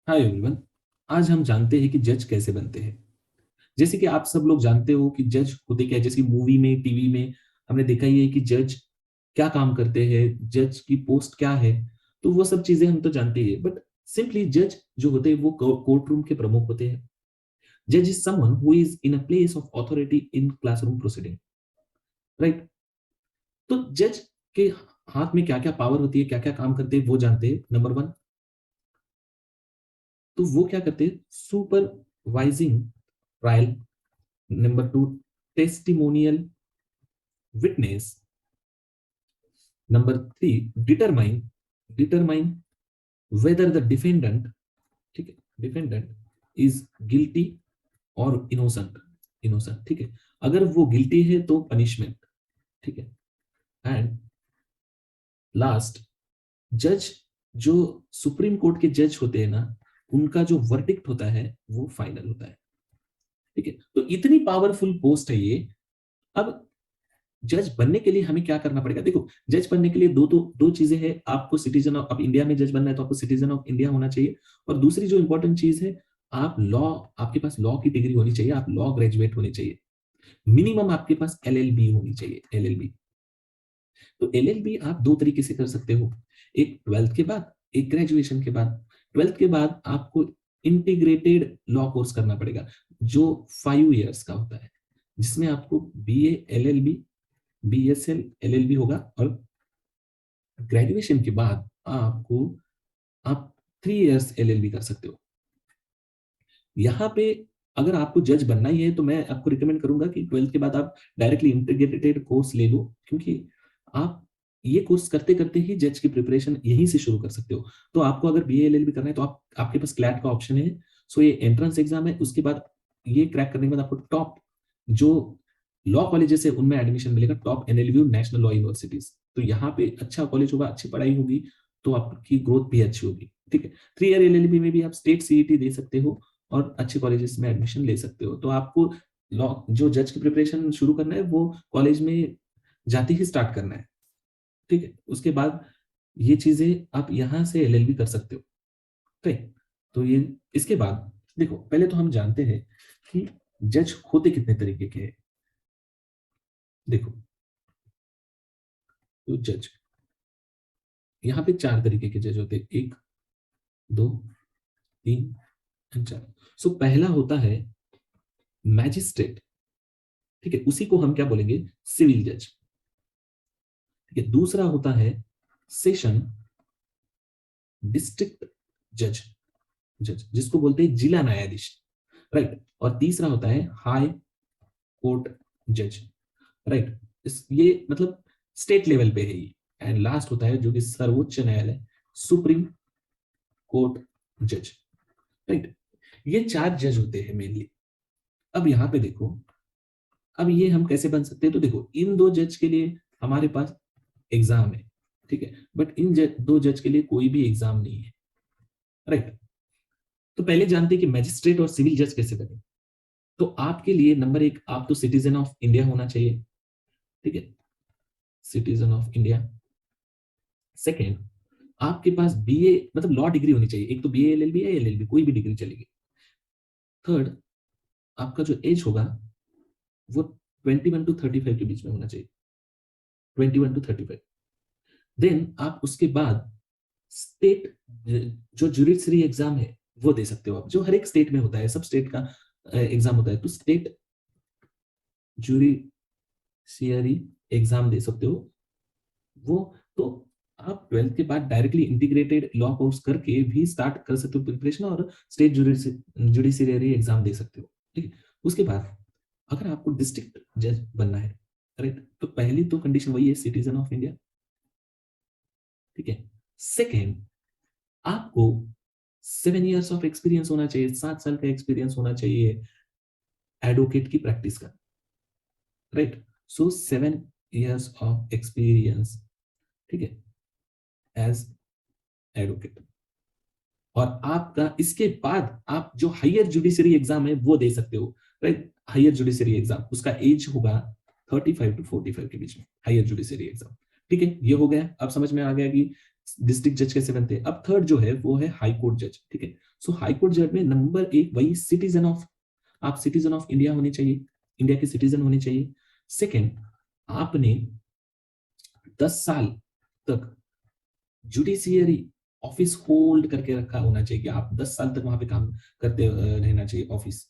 Hi everyone. आज हम जानते हैं कि जज कैसे बनते हैं। जैसे कि आप सब लोग जानते हो कि जज होते क्या है। जैसे मूवी में, टीवी में हमने देखा ही है कि जज क्या काम करते हैं, जज की पोस्ट क्या है। तो वो सब चीजें हम तो जानते ही है, बट सिंपली जज जो होते हैं वो कोर्ट रूम के प्रमुख होते हैं। जज is someone who is in a place of authority in classroom proceeding, right. तो जज के हाथ में क्या क्या पावर होती है, क्या क्या काम करते हैं, वो जानते हैं। नंबर वन, तो वो क्या करते हैं? Supervising trial. Number two, testimonial witness. Number three, determine determine whether the defendant, ठीक है, डिफेंडेंट इज गिल्टी और इनोसेंट। इनोसेंट, ठीक है। अगर वो गिल्टी है तो पनिशमेंट, ठीक है। एंड लास्ट, जज जो सुप्रीम कोर्ट के जज होते हैं ना, उनका जो वर्डिक्ट होता है वो फाइनल होता है, ठीक है। तो इतनी पावरफुल पोस्ट है ये। अब जज बनने के लिए हमें क्या करना पड़ेगा? देखो, जज बनने के लिए दो चीजें हैं। आपको सिटीजन ऑफ, अब इंडिया में जज बनना है तो आपको सिटीजन ऑफ इंडिया होना चाहिए। और दूसरी जो इंपॉर्टेंट चीज है, आप लॉ, आपके पास लॉ की डिग्री होनी चाहिए, आप लॉ ग्रेजुएट होने चाहिए। मिनिमम आपके पास एलएलबी होनी चाहिए, एलएलबी। तो एलएलबी आप दो तरीके से कर सकते हो, एक ट्वेल्थ के बाद, एक ग्रेजुएशन के बाद। ट्वेल्थ के बाद आपको इंटीग्रेटेड लॉ कोर्स करना पड़ेगा, जो 5 इयर्स का होता है, जिसमें आपको बीए एलएलबी, बीएसएल एलएलबी होगा। और ग्रेजुएशन के बाद आपको, आप 3 इयर्स एलएलबी कर सकते हो। यहाँ पे अगर आपको जज बनना ही है तो मैं आपको रिकमेंड करूंगा कि ट्वेल्थ के बाद आप डायरेक्टली इंटीग्रेटेड कोर्स ले लो, क्योंकि आप ये कोर्स करते करते ही जज की प्रिपरेशन यहीं से शुरू कर सकते हो। तो आपको अगर बीए एलएलबी करना है तो आप, आपके पास क्लैट का ऑप्शन है। सो ये एंट्रेंस एग्जाम है, उसके बाद ये क्रैक करने के बाद आपको टॉप जो लॉ कॉलेजेस है उनमें एडमिशन मिलेगा, top NLU, national law universities. तो यहाँ पे अच्छा कॉलेज होगा, अच्छी पढ़ाई होगी, तो आपकी ग्रोथ भी अच्छी होगी, ठीक है। 3 ईयर एलएलबी में भी आप स्टेट सीईटी दे सकते हो और अच्छे कॉलेजेस में एडमिशन ले सकते हो। तो आपको लॉ, जो जज की प्रिपरेशन शुरू करना है वो कॉलेज में जाते ही स्टार्ट करना है, ठीक है। उसके बाद ये चीजें आप यहाँ से एलएलबी कर सकते हो, ठीक। तो ये, इसके बाद देखो, पहले तो हम जानते हैं कि जज होते कितने तरीके के हैं। देखो, तो जज, यहाँ पे 4 तरीके के जज होते हैं, एक, दो, तीन एंड चार। सो पहला होता है मैजिस्ट्रेट, ठीक है, उसी को हम क्या बोलेंगे? सिविल जज, ठीक है। दूसरा होता है सेशन डिस्ट्रिक्ट जज, जज जिसको बोलते हैं जिला न्यायाधीश, राइट। और तीसरा होता है हाई कोर्ट जज, राइट। इस, ये मतलब स्टेट लेवल पे है ये। एंड लास्ट होता है जो कि सर्वोच्च न्यायालय, सुप्रीम कोर्ट जज, राइट। ये 4 जज होते हैं मेनली। अब यहाँ पे देखो, अब ये हम कैसे बन सकते हैं? तो देखो, इन 2 जज के लिए हमारे पास एग्जाम है, ठीक है, बट इन 2 जज के लिए कोई भी एग्जाम नहीं है, राइट। तो पहले जानते हैं कि मैजिस्ट्रेट और सिविल जज कैसे बने। तो आपके लिए नंबर एक, आप तो सिटीजन ऑफ इंडिया होना चाहिए, ठीक है, सिटीजन ऑफ इंडिया। सेकेंड, आपके पास बीए मतलब लॉ डिग्री होनी चाहिए, एक तो बीए एलएलबी या एलएलबी, कोई भी डिग्री चलेगी। थर्ड, आपका जो एज होगा वो 21 to 35 के बीच में होना चाहिए, 21 to 35। देन आप उसके बाद स्टेट जो जुडिशरी एग्जाम है वो दे सकते हो आप, जो हर एक स्टेट में होता है, सब स्टेट का एग्जाम होता है। तो स्टेट जुडिशियरी एग्जाम दे सकते हो वो। तो आप ट्वेल्थ के बाद डायरेक्टली इंटीग्रेटेड लॉ कोर्स करके भी स्टार्ट कर सकते हो प्रिपरेशन, और स्टेट जुडिशियरी एग्जाम दे सकते हो, ठीक है। उसके बाद अगर आपको डिस्ट्रिक्ट जज बनना है, राइट, तो पहली तो कंडीशन वही है, सिटीजन ऑफ इंडिया, ठीक है। सेकेंड, आपको 7 इयर्स ऑफ एक्सपीरियंस होना चाहिए, 7 साल का एक्सपीरियंस होना चाहिए एडवोकेट की प्रैक्टिस का, right. So 7 years of experience, ठीक है, एज एडवोकेट। और आपका इसके बाद आप जो हायर जुडिशरी एग्जाम है वो दे सकते हो, राइट। हायर जुडिशरी एग्जाम, उसका एज होगा 35 to 45 के बीच में, हायर जुडिशरी एग्जाम, ठीक है। ये हो गया, अब समझ में आ गया कि डिस्ट्रिक्ट जज कैसे बनते हैं। अब थर्ड जो है वो है हाई कोर्ट जज, ठीक है। सो हाई कोर्ट जज में नंबर 1 वही सिटीजन ऑफ, आप सिटीजन ऑफ इंडिया होने चाहिए, इंडिया के सिटीजन होने चाहिए। सेकेंड, आपने 10 साल तक जुडिशियरी ऑफिस होल्ड करके रखा होना चाहिए, कि आप 10 साल तक वहां पे काम करते रहना चाहिए ऑफिस,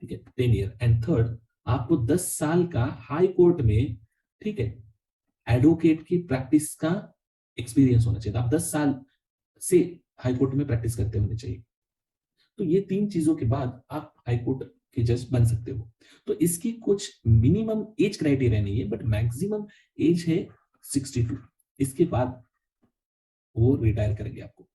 ठीक है, 10 ईयर। एंड थर्ड, आपको 10 साल का हाई कोर्ट में, ठीक है, एडवोकेट की प्रैक्टिस का एक्सपीरियंस होना चाहिए। तो आप 10 साल से हाई कोर्ट में प्रैक्टिस करते होने चाहिए। तो ये 3 चीजों के बाद आप हाई कोर्ट के जज बन सकते हो। तो इसकी कुछ मिनिमम एज क्राइटेरिया नहीं है, बट मैक्सिमम एज है 62। इसके बाद वो रिटायर करेंगे आपको।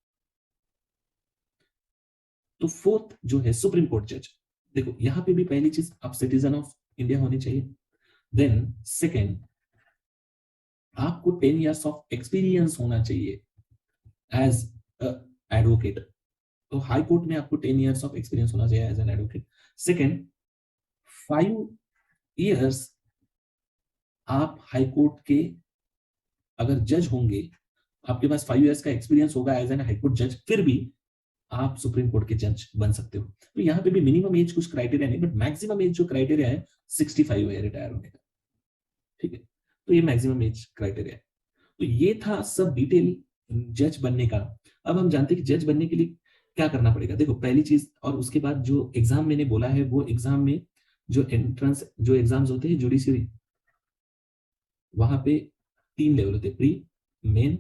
तो फोर्थ जो है सुप्रीम कोर्ट जज, देखो यहां पे भी पहली चीज आप सिटीजन ऑफ इंडिया होने चाहिए। देन सेकेंड, आपको 10 इयर्स ऑफ एक्सपीरियंस होना चाहिए एज एडवोकेट। तो हाई कोर्ट में आपको 10 इयर्स ऑफ एक्सपीरियंस होना चाहिए as an advocate. Second, 5 years आप हाई कोर्ट के अगर जज होंगे, आपके पास 5 इयर्स का एक्सपीरियंस होगा एज एन हाई कोर्ट जज, फिर भी आप सुप्रीम कोर्ट के जज बन सकते हो। तो यहाँ पे भी मिनिमम एज कुछ क्राइटेरिया नहीं, बट मैक्सिमम एज जो क्राइटेरिया है 65 है रिटायर होने का, ठीक है। तो ये मैक्सिमम एज क्राइटेरिया है। तो ये था सब डिटेल जज बनने का। अब हम जानते हैं कि जज बनने के लिए क्या करना पड़ेगा। देखो पहली चीज, और उसके बाद जो एग्जाम मैंने बोला है, वो एग्जाम में जो एंट्रेंस जो एग्जाम्स होते हैं जुडिशरी, वहां पे 3 लेवल होते हैं, pre, main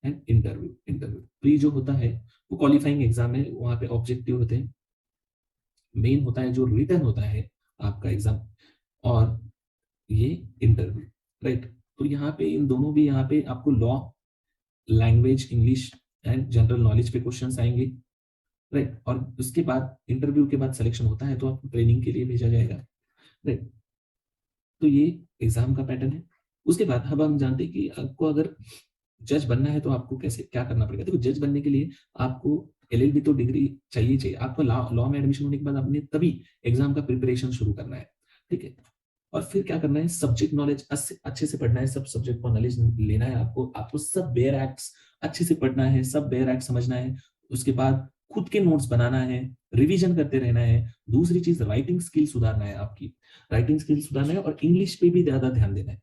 and interview. Interview pre जो होता है वो क्वालिफाइंग एग्जाम है, वहां पे ऑब्जेक्टिव होते हैं। मेन होता है जो रिटर्न होता है आपका एग्जाम, और ये इंटरव्यू, राइट। तो यहाँ पे इन दोनों भी, यहाँ पे आपको law, language, English and general knowledge पे क्वेश्चंस आएंगे, राइट। और उसके बाद इंटरव्यू के बाद सिलेक्शन होता है तो आपको ट्रेनिंग के लिए भेजा जाएगा, राइट। तो ये एग्जाम का पैटर्न है। उसके बाद अब हम जानते हैं कि आपको अगर जज बनना है तो आपको कैसे क्या करना पड़ेगा। देखो जज बनने के लिए आपको एलएलबी तो डिग्री चाहिए चाहिए। आपको लॉ में एडमिशन होने के बाद आपने तभी एग्जाम का प्रिपरेशन शुरू करना है, ठीक है। और फिर क्या करना है, सब्जेक्ट नॉलेज अच्छे से पढ़ना है, सब सब्जेक्ट का नॉलेज लेना है आपको। आपको सब बेयर एक्ट्स अच्छे से पढ़ना है, सब बेयर एक्ट समझना है। उसके बाद खुद के नोट्स बनाना है, रिवीजन करते रहना है। दूसरी चीज, राइटिंग स्किल सुधारना है, आपकी राइटिंग स्किल सुधारना है, और इंग्लिश पे भी ज्यादा ध्यान देना है,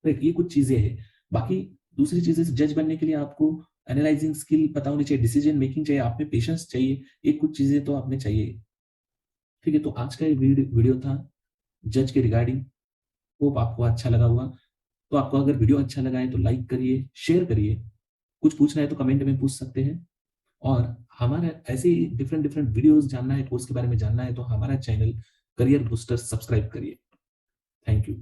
राइट। ये कुछ चीजें हैं। बाकी दूसरी चीजें, जज बनने के लिए आपको एनालाइजिंग स्किल पता होनी चाहिए, डिसीजन मेकिंग चाहिए, आप में पेशेंस चाहिए, ये कुछ चीजें तो आपने चाहिए, ठीक है। तो आज का ये वीडियो था जज के रिगार्डिंग। होप आपको अच्छा लगा होगा। तो आपको अगर वीडियो अच्छा लगा है तो लाइक करिए, शेयर करिए। कुछ पूछना है तो कमेंट में पूछ सकते हैं। और हमारा ऐसे ही डिफरेंट डिफरेंट वीडियोस जानना है, कोर्स के बारे में जानना है, तो हमारा चैनल करियर बूस्टर सब्सक्राइब करिए। Thank you.